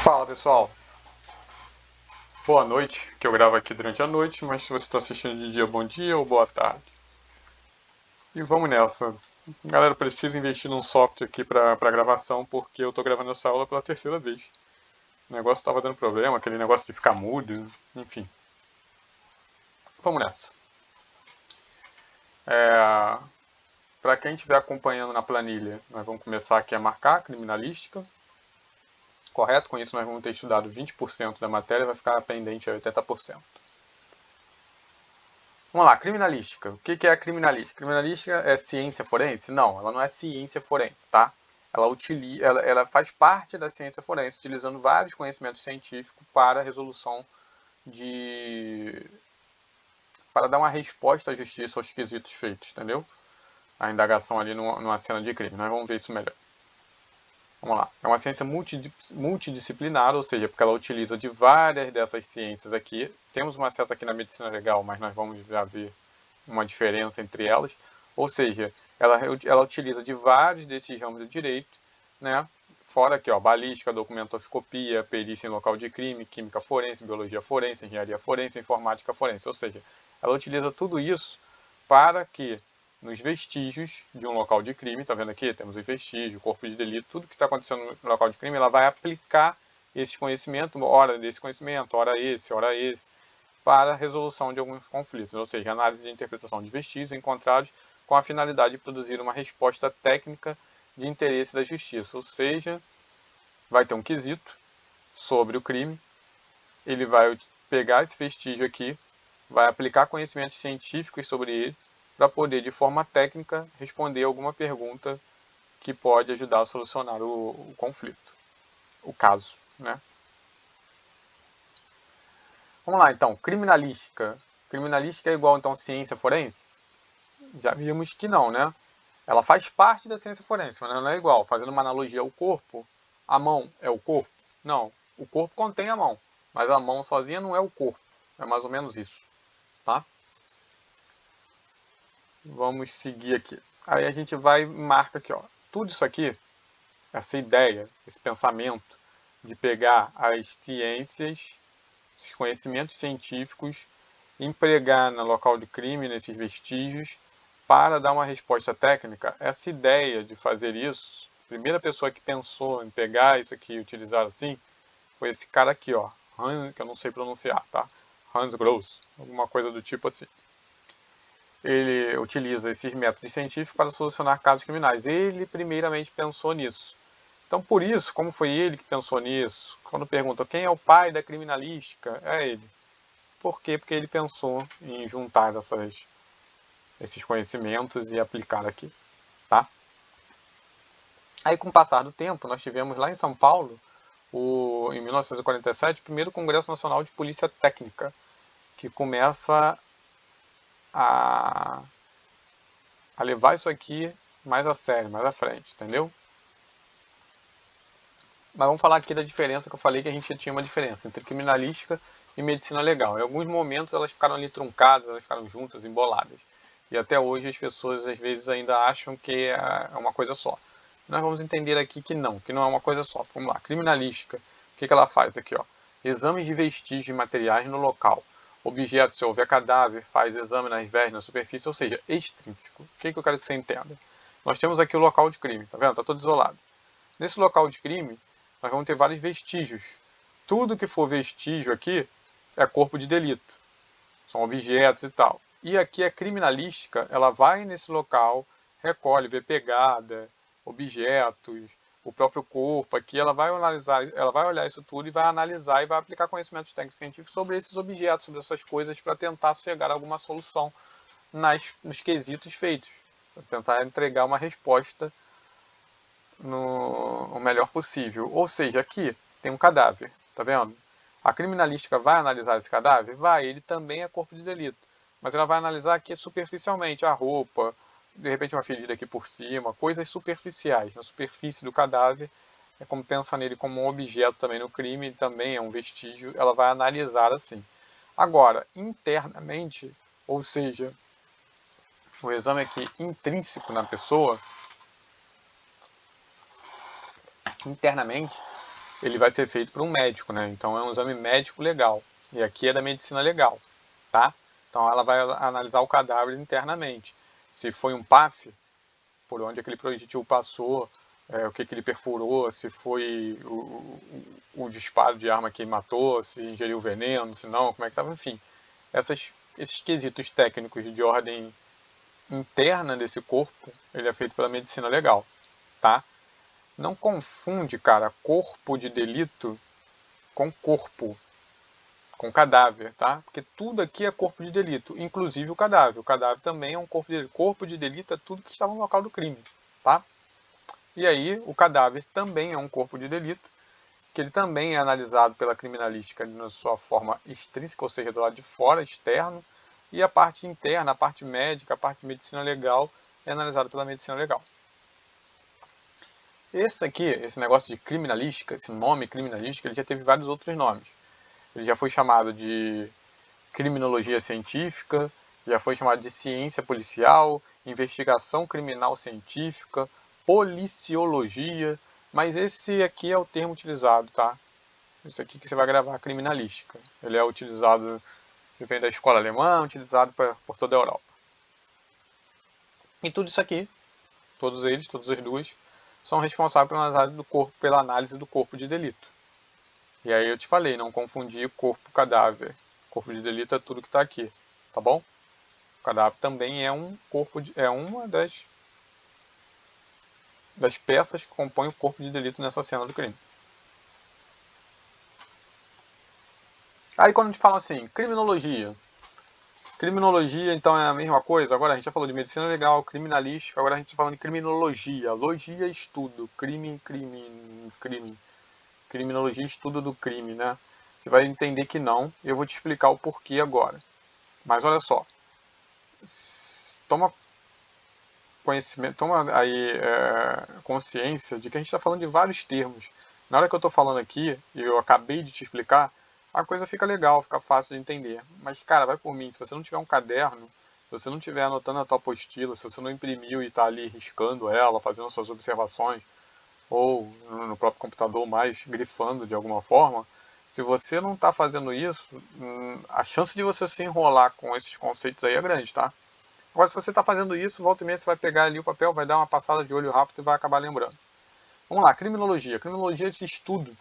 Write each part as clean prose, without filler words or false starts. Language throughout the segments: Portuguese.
Fala pessoal, boa noite, que eu gravo aqui durante a noite, mas se você está assistindo de dia, bom dia ou boa tarde. E vamos nessa. Galera, preciso investir num software aqui para gravação, porque eu estou gravando essa aula pela terceira vez. O negócio estava dando problema, aquele negócio de ficar mudo, enfim. Vamos nessa. Para quem estiver acompanhando na planilha, nós vamos começar aqui a marcar criminalística. Correto? Com isso nós vamos ter estudado 20% da matéria, vai ficar pendente a 80%. Vamos lá, criminalística. O que é a criminalística? Criminalística é ciência forense? Não, ela não é ciência forense, tá? Ela faz parte da ciência forense, utilizando vários conhecimentos científicos para a resolução para dar uma resposta à justiça aos quesitos feitos, entendeu? A indagação ali numa cena de crime. Nós vamos ver isso melhor. Vamos lá. É uma ciência multidisciplinar, ou seja, porque ela utiliza de várias dessas ciências aqui. Temos uma certa aqui na medicina legal, mas nós vamos já ver uma diferença entre elas. Ou seja, ela utiliza de vários desses ramos do direito, né? Fora aqui, ó, balística, documentoscopia, perícia em local de crime, química forense, biologia forense, engenharia forense, informática forense. Ou seja, ela utiliza tudo isso para que nos vestígios de um local de crime, tá vendo aqui? Temos os vestígios, corpo de delito, tudo que está acontecendo no local de crime, ela vai aplicar esse conhecimento, hora desse conhecimento, hora esse, para a resolução de alguns conflitos, ou seja, análise de interpretação de vestígios encontrados com a finalidade de produzir uma resposta técnica de interesse da justiça, ou seja, vai ter um quesito sobre o crime, ele vai pegar esse vestígio aqui, vai aplicar conhecimentos científicos sobre ele, para poder, de forma técnica, responder alguma pergunta que pode ajudar a solucionar o conflito, o caso, né? Vamos lá, então, criminalística. Criminalística é igual, então, ciência forense? Já vimos que não, né? Ela faz parte da ciência forense, mas não é igual. Fazendo uma analogia ao corpo, a mão é o corpo? Não, o corpo contém a mão, mas a mão sozinha não é o corpo. É mais ou menos isso, tá? Vamos seguir aqui. Aí a gente vai e marca aqui, ó. Tudo isso aqui, essa ideia, esse pensamento de pegar as ciências, esses conhecimentos científicos, empregar no local de crime, nesses vestígios, para dar uma resposta técnica, essa ideia de fazer isso, a primeira pessoa que pensou em pegar isso aqui e utilizar assim, foi esse cara aqui, ó, Hans, que eu não sei pronunciar, tá? Hans Gross, alguma coisa do tipo assim. Ele utiliza esses métodos científicos para solucionar casos criminais. Ele primeiramente pensou nisso. Então, por isso, como foi ele que pensou nisso, quando perguntam quem é o pai da criminalística, é ele. Por quê? Porque ele pensou em juntar esses conhecimentos e aplicar aqui, tá? Aí, com o passar do tempo, nós tivemos lá em São Paulo, em 1947, o primeiro Congresso Nacional de Polícia Técnica, que começa a levar isso aqui mais a sério, mais à frente, entendeu? Mas vamos falar aqui da diferença que eu falei que a gente tinha uma diferença entre criminalística e medicina legal. Em alguns momentos elas ficaram ali truncadas, elas ficaram juntas, emboladas. E até hoje as pessoas às vezes ainda acham que é uma coisa só. Nós vamos entender aqui que não é uma coisa só. Vamos lá, criminalística. O que ela faz aqui, ó? Exames de vestígios e materiais no local. Objeto, se houver cadáver, faz exame nas vestes, na superfície, ou seja, extrínseco. O que eu quero que você entenda? Nós temos aqui o local de crime, tá vendo? Está todo isolado. Nesse local de crime, nós vamos ter vários vestígios. Tudo que for vestígio aqui é corpo de delito. São objetos e tal. E aqui a criminalística, ela vai nesse local, recolhe, vê pegada, objetos, o próprio corpo. Aqui ela vai analisar, ela vai olhar isso tudo e vai analisar e vai aplicar conhecimentos técnicos científicos sobre esses objetos, sobre essas coisas, para tentar chegar a alguma solução nos quesitos feitos. Para tentar entregar uma resposta o melhor possível. Ou seja, aqui tem um cadáver, tá vendo? A criminalística vai analisar esse cadáver? Vai, ele também é corpo de delito. Mas ela vai analisar aqui superficialmente a roupa, de repente uma ferida aqui por cima, coisas superficiais, na superfície do cadáver. É como pensa nele como um objeto também no crime, também é um vestígio, ela vai analisar assim. Agora, internamente, ou seja, o exame aqui intrínseco na pessoa, internamente, ele vai ser feito por um médico, né? Então é um exame médico legal. E aqui é da medicina legal, tá? Então ela vai analisar o cadáver internamente. Se foi um PAF, por onde aquele projetil passou, o que ele perfurou, se foi o disparo de arma que matou, se ingeriu veneno, se não, como é que estava, enfim. Esses quesitos técnicos de ordem interna desse corpo, ele é feito pela medicina legal, tá? Não confunde, cara, corpo de delito com corpo, com cadáver, tá? Porque tudo aqui é corpo de delito, inclusive o cadáver. O cadáver também é um corpo de delito. Corpo de delito é tudo que estava no local do crime, tá? E aí, o cadáver também é um corpo de delito, que ele também é analisado pela criminalística na sua forma extrínseca, ou seja, do lado de fora, externo, e a parte interna, a parte médica, a parte de medicina legal, é analisada pela medicina legal. Esse aqui, esse negócio de criminalística, esse nome criminalística, ele já teve vários outros nomes. Ele já foi chamado de criminologia científica, já foi chamado de ciência policial, investigação criminal científica, policiologia, mas esse aqui é o termo utilizado, tá? Isso aqui que você vai gravar, criminalística. Ele é utilizado, ele vem da escola alemã, utilizado por toda a Europa. E tudo isso aqui, todos eles, todas as duas, são responsáveis pela análise do corpo de delito. E aí eu te falei, não confundir corpo-cadáver. Corpo de delito é tudo que está aqui, tá bom? O cadáver também é um corpo, é uma das peças que compõem o corpo de delito nessa cena do crime. Aí quando a gente fala assim, criminologia. Criminologia, então, é a mesma coisa. Agora a gente já falou de medicina legal, criminalística, agora a gente está falando de criminologia. Logia, estudo. Crime. Criminologia, estudo do crime, né? Você vai entender que não, e eu vou te explicar o porquê agora. Mas olha só. Toma conhecimento, toma aí consciência de que a gente está falando de vários termos. Na hora que eu estou falando aqui, e eu acabei de te explicar, a coisa fica legal, fica fácil de entender. Mas, cara, vai por mim, se você não tiver um caderno, se você não estiver anotando a tua apostila, se você não imprimiu e está ali riscando ela, fazendo suas observações, ou no próprio computador mais grifando de alguma forma, se você não está fazendo isso, a chance de você se enrolar com esses conceitos aí é grande, tá? Agora, se você está fazendo isso, volta e meia você vai pegar ali o papel, vai dar uma passada de olho rápido e vai acabar lembrando. Vamos lá, criminologia. Criminologia é esse estudo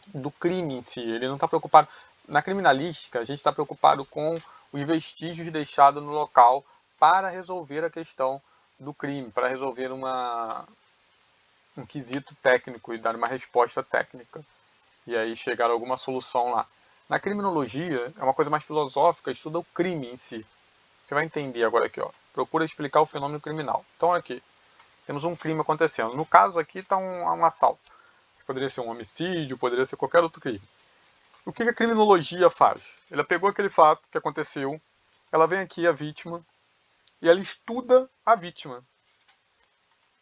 do crime em si. Ele não está preocupado... Na criminalística, a gente está preocupado com os vestígios deixados no local para resolver a questão do crime, para resolver um quesito técnico e dar uma resposta técnica. E aí chegar a alguma solução lá. Na criminologia, é uma coisa mais filosófica, estuda o crime em si. Você vai entender agora aqui, ó. Procura explicar o fenômeno criminal. Então, olha aqui. Temos um crime acontecendo. No caso aqui está um assalto. Poderia ser um homicídio, poderia ser qualquer outro crime. O que a criminologia faz? Ela pegou aquele fato que aconteceu, ela vem aqui, a vítima, e ela estuda a vítima.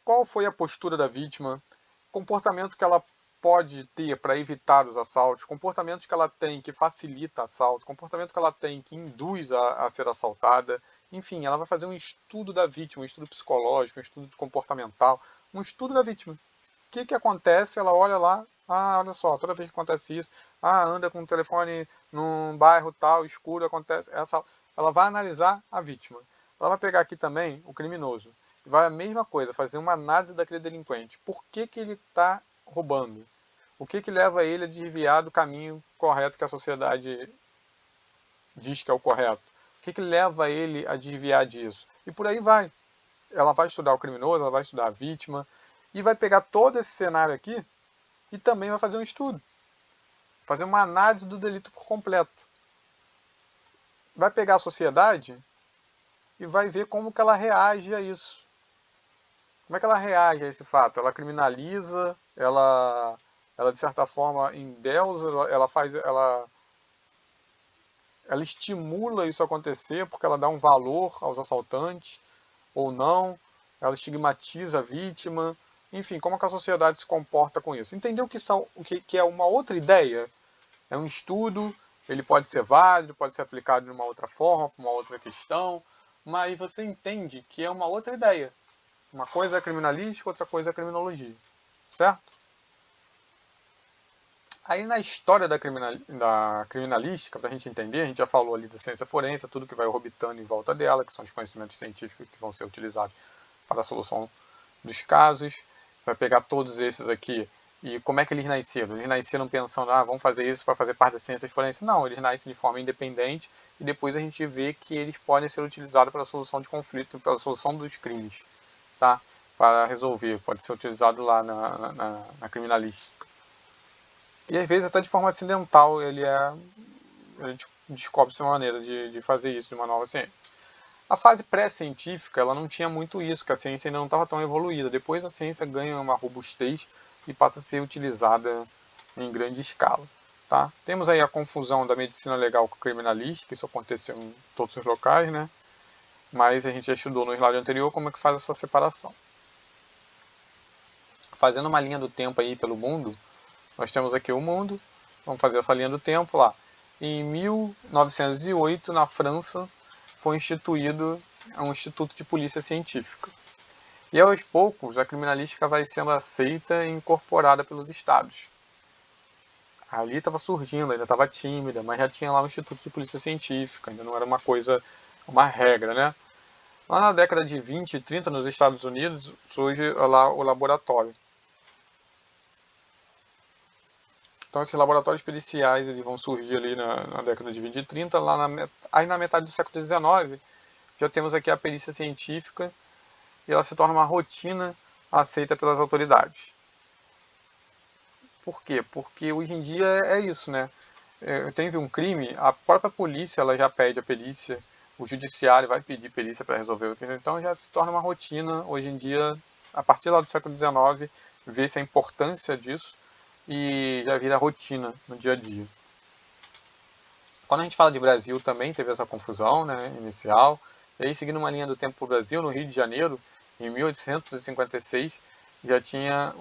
Qual foi a postura da vítima? Comportamento que ela pode ter para evitar os assaltos, comportamentos que ela tem que facilita assalto, comportamento que ela tem que induz a ser assaltada. Enfim, ela vai fazer um estudo da vítima, um estudo psicológico, um estudo comportamental, um estudo da vítima. O que acontece? Ela olha lá, olha só, toda vez que acontece isso, anda com o telefone num bairro tal, escuro, acontece. Ela vai analisar a vítima. Ela vai pegar aqui também o criminoso. Vai a mesma coisa, fazer uma análise daquele delinquente. Por que ele está roubando? O que leva ele a desviar do caminho correto que a sociedade diz que é o correto? O que leva ele a desviar disso? E por aí vai. Ela vai estudar o criminoso, ela vai estudar a vítima, e vai pegar todo esse cenário aqui e também vai fazer um estudo. Fazer uma análise do delito por completo. Vai pegar a sociedade e vai ver como que ela reage a isso. Como é que ela reage a esse fato? Ela criminaliza, ela de certa forma endeusa, ela estimula isso acontecer porque ela dá um valor aos assaltantes ou não, ela estigmatiza a vítima, enfim, como é que a sociedade se comporta com isso. Entendeu que é uma outra ideia? É um estudo, ele pode ser válido, pode ser aplicado de uma outra forma, para uma outra questão, mas você entende que é uma outra ideia. Uma coisa é criminalística, outra coisa é criminologia. Certo? Aí na história da criminalística, para a gente entender, a gente já falou ali da ciência forense, tudo que vai orbitando em volta dela, que são os conhecimentos científicos que vão ser utilizados para a solução dos casos. Vai pegar todos esses aqui e como é que eles nasceram? Eles nasceram pensando, vamos fazer isso para fazer parte das ciências forenses? Não, eles nascem de forma independente e depois a gente vê que eles podem ser utilizados para a solução de conflito, para a solução dos crimes, tá? Para resolver, pode ser utilizado lá na criminalística. E às vezes até de forma acidental ele descobre-se uma maneira de fazer isso, de uma nova ciência. A fase pré-científica ela não tinha muito isso, que a ciência ainda não estava tão evoluída. Depois a ciência ganha uma robustez e passa a ser utilizada em grande escala. Tá? Temos aí a confusão da medicina legal com a criminalística, isso aconteceu em todos os locais, né? Mas a gente já estudou no slide anterior como é que faz essa separação. Fazendo uma linha do tempo aí pelo mundo, nós temos aqui o mundo, vamos fazer essa linha do tempo lá. Em 1908, na França, foi instituído um Instituto de Polícia Científica. E aos poucos, a criminalística vai sendo aceita e incorporada pelos estados. Ali estava surgindo, ainda estava tímida, mas já tinha lá um Instituto de Polícia Científica, ainda não era uma coisa, uma regra, né? Lá na década de 20 e 30, nos Estados Unidos, surge lá o laboratório. Então esses laboratórios periciais eles vão surgir ali na década de 20 e 30, aí na metade do século XIX, já temos aqui a perícia científica e ela se torna uma rotina aceita pelas autoridades. Por quê? Porque hoje em dia é isso, né? Teve um crime, a própria polícia ela já pede a perícia, o judiciário vai pedir perícia para resolver o crime, então já se torna uma rotina. Hoje em dia, a partir lá do século XIX, vê-se a importância disso e já vira rotina no dia a dia. Quando a gente fala de Brasil também teve essa confusão, né, inicial. E aí, seguindo uma linha do tempo para o Brasil, no Rio de Janeiro, em 1856, já tinha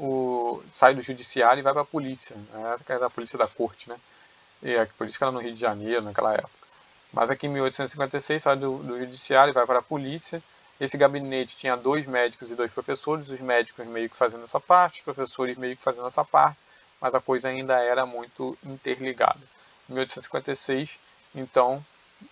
sai do judiciário e vai para a polícia, né, que era a polícia da corte, né? E por isso que era no Rio de Janeiro naquela época. Mas aqui em 1856 sai do judiciário e vai para a polícia. Esse gabinete tinha 2 médicos e 2 professores, os médicos meio que fazendo essa parte, os professores meio que fazendo essa parte, mas a coisa ainda era muito interligada. Em 1856, então,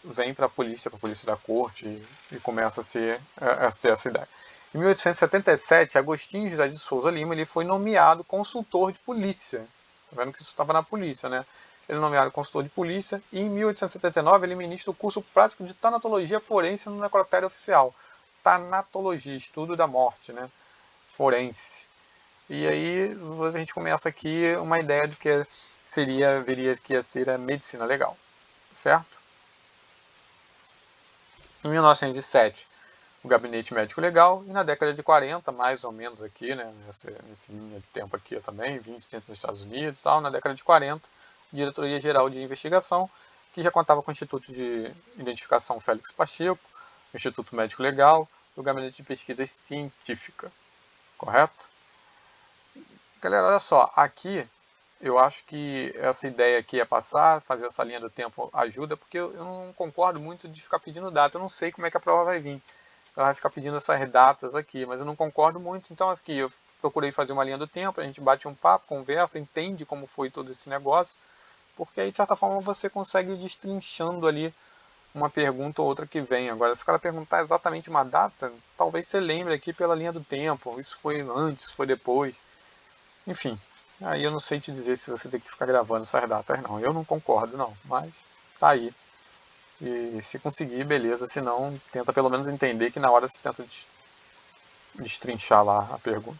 vem para a polícia da corte e começa a ter essa ideia. Em 1877, Agostinho José de Souza Lima ele foi nomeado consultor de polícia. Tá vendo que isso estava na polícia, né? Ele é nomeado consultor de polícia e em 1879 ele ministra o curso prático de tanatologia forense no necrotério oficial. Tanatologia, estudo da morte, né? Forense. E aí a gente começa aqui uma ideia do que viria que ia ser a medicina legal, certo? Em 1907, o gabinete médico legal, e na década de 40, mais ou menos aqui, né, nessa linha de tempo aqui também, 20, 30 nos Estados Unidos, tal, na década de 40, Diretoria Geral de Investigação, que já contava com o Instituto de Identificação Félix Pacheco, o Instituto Médico Legal, e o Gabinete de Pesquisa Científica, correto? Galera, olha só, aqui eu acho que essa ideia aqui é passar, fazer essa linha do tempo ajuda, porque eu não concordo muito de ficar pedindo data, eu não sei como é que a prova vai vir. Ela vai ficar pedindo essas datas aqui, mas eu não concordo muito, então aqui eu procurei fazer uma linha do tempo, a gente bate um papo, conversa, entende como foi todo esse negócio, porque aí de certa forma você consegue ir destrinchando ali uma pergunta ou outra que vem. Agora, se o cara perguntar exatamente uma data, talvez você lembre aqui pela linha do tempo, isso foi antes, foi depois. Enfim, aí eu não sei te dizer se você tem que ficar gravando essas datas, não. Eu não concordo, não, mas tá aí. E se conseguir, beleza, se não, tenta pelo menos entender que na hora você tenta destrinchar lá a pergunta.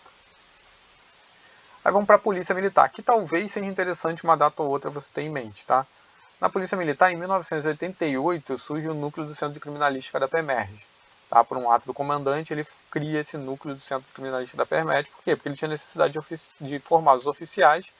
Aí vamos para a Polícia Militar, que talvez seja interessante uma data ou outra você ter em mente, tá? Na Polícia Militar, em 1988, surge o núcleo do Centro de Criminalística da PEMERG. Tá? Por um ato do comandante, ele cria esse núcleo do Centro de Criminalística da PEMERG. Por quê? Porque ele tinha necessidade de formar os oficiais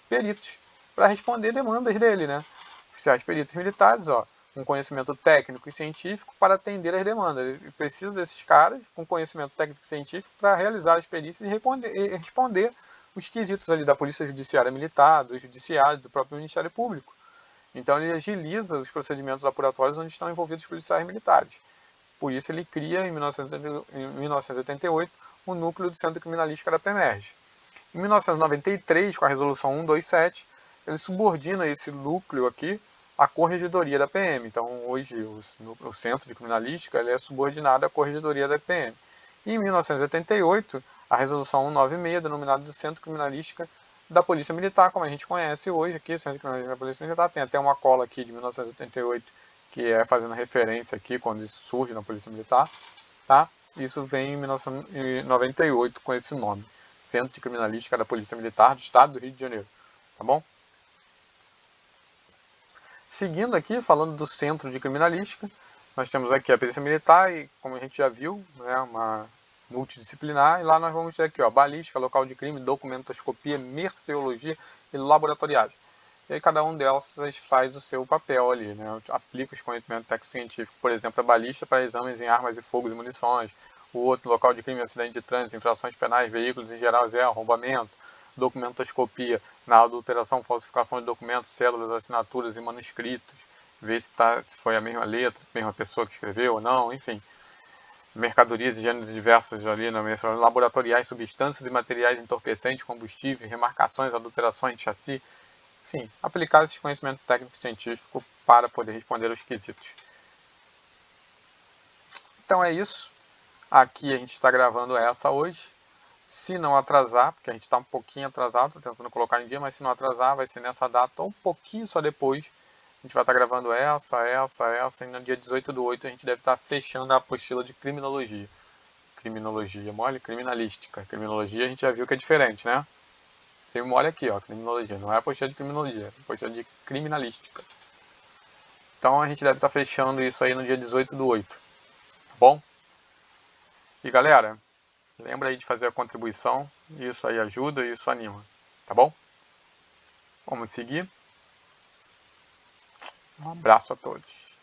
peritos para responder demandas dele, né? Oficiais peritos militares, ó, com conhecimento técnico e científico para atender as demandas. Ele precisa desses caras com conhecimento técnico e científico para realizar as perícias e responder os quesitos ali da Polícia Judiciária Militar, do Judiciário, do próprio Ministério Público. Então ele agiliza os procedimentos apuratórios onde estão envolvidos policiais militares. Por isso ele cria, em 1988, o núcleo do Centro de Criminalística da PEMERG. Em 1993, com a Resolução 127, ele subordina esse núcleo aqui à corregedoria da PM. Então, hoje, o Centro de Criminalística ele é subordinado à corregedoria da PM. E em 1988, a Resolução 196, denominada do Centro de Criminalística da Polícia Militar, como a gente conhece hoje aqui, Centro de Criminalística da Polícia Militar, tem até uma cola aqui de 1988, que é fazendo referência aqui, quando isso surge na Polícia Militar, tá? Isso vem em 1998 com esse nome, Centro de Criminalística da Polícia Militar do Estado do Rio de Janeiro, tá bom? Seguindo aqui, falando do Centro de Criminalística, nós temos aqui a Polícia Militar e, como a gente já viu, né, uma multidisciplinar, e lá nós vamos ter aqui, ó, balística, local de crime, documentoscopia, merceologia e laboratoriagem. E aí cada um dessas faz o seu papel ali, né? Aplica os conhecimentos técnico-científicos, por exemplo, a balística para exames em armas e fogos e munições, o outro, local de crime, acidente de trânsito, infrações penais, veículos em geral, arrombamento, documentoscopia na adulteração, falsificação de documentos, células, assinaturas e manuscritos, ver se foi a mesma letra, a mesma pessoa que escreveu ou não, enfim. Mercadorias e gêneros diversos ali na menção, laboratoriais, substâncias e materiais entorpecentes, combustíveis, remarcações, adulterações de chassi, enfim, aplicar esse conhecimento técnico e científico para poder responder aos quesitos. Então é isso. Aqui a gente está gravando essa hoje. Se não atrasar, porque a gente está um pouquinho atrasado, estou tentando colocar em dia, mas se não atrasar, vai ser nessa data ou um pouquinho só depois. A gente vai estar gravando essa, e no dia 18/8 a gente deve estar fechando a apostila de criminologia. Criminologia mole? Criminalística. Criminologia a gente já viu que é diferente, né? Tem mole aqui, ó, criminologia. Não é apostila de criminologia, é apostila de criminalística. Então a gente deve estar fechando isso aí no dia 18/8. Tá bom? E galera, lembra aí de fazer a contribuição, isso aí ajuda e isso anima, tá bom? Vamos seguir. Um abraço a todos.